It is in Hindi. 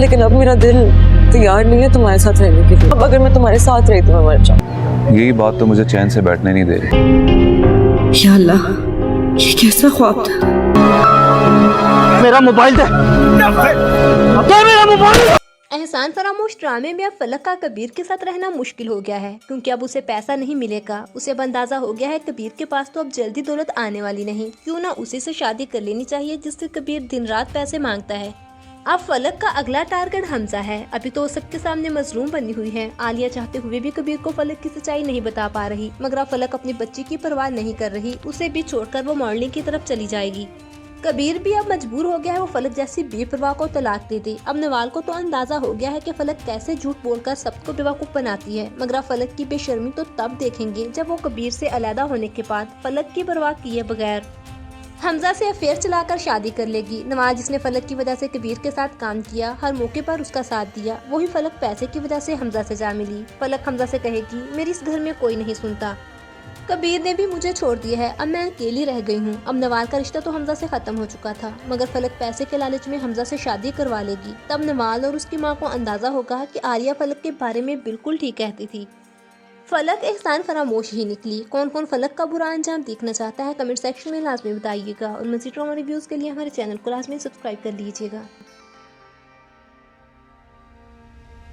लेकिन अब मेरा दिल तैयार नहीं है तुम्हारे साथ रहने के लिए। अब अगर मैं तुम्हारे साथ रही तो मैं मर जाऊँ। यही बात तो मुझे चैन से बैठने नहीं दे रही। या अल्लाह, ये कैसा ख्वाब था? मेरा मोबाइल दे, मेरा मोबाइल। एहसान फरामोश ड्रामे में अब फलक का कबीर के साथ रहना मुश्किल हो गया है, क्योंकि अब उसे पैसा नहीं मिलेगा। उसे अब अंदाजा हो गया है कबीर के पास तो अब जल्दी दौलत आने वाली नहीं, क्यों ना उसी से शादी कर लेनी चाहिए जिससे कबीर दिन रात पैसे मांगता है। अब फलक का अगला टारगेट हमजा है। अभी तो सबके सामने मजलूम बनी हुई है। आलिया चाहते हुए भी कबीर को फलक की सच्चाई नहीं बता पा रही, मगर अब फलक अपनी बच्ची की परवाह नहीं कर रही। उसे भी छोड़कर वो मॉडलिंग की तरफ चली जाएगी। कबीर भी अब मजबूर हो गया है वो फलक जैसी बेपरवाह को तलाक दे दे। अब नवाल को तो अंदाजा हो गया है कि फलक कैसे झूठ बोलकर सबको बेवकूफ बनाती है, मगर अब फलक की बेशर्मी तो तब देखेंगे जब वो कबीर से अलहदा होने के बाद फलक की परवाह किए बगैर हमजा से अफेयर चलाकर शादी कर लेगी। नवाज जिसने फलक की वजह से कबीर के साथ काम किया, हर मौके पर उसका साथ दिया, वही फलक पैसे की वजह से हमजा से जा मिली। फलक हमजा से कहेगी मेरी इस घर में कोई नहीं सुनता, कबीर ने भी मुझे छोड़ दिया है, अब मैं अकेली रह गई हूँ। अब नवाल का रिश्ता तो हमजा से खत्म हो चुका था, मगर फलक पैसे के लालच में हमजा से शादी करवा लेगी। तब नवाल और उसकी माँ को अंदाजा होगा कि आलिया फलक के बारे में बिल्कुल ठीक कहती थी। फलक एहसान फरामोश ही निकली। कौन कौन फलक का बुरा अंजाम देखना चाहता है कमेंट सेक्शन में लाजमी बताइएगा, और मज़ीद ड्रामा रिव्यूज़ के लिए हमारे चैनल को लाजमी सब्सक्राइब कर लीजिएगा।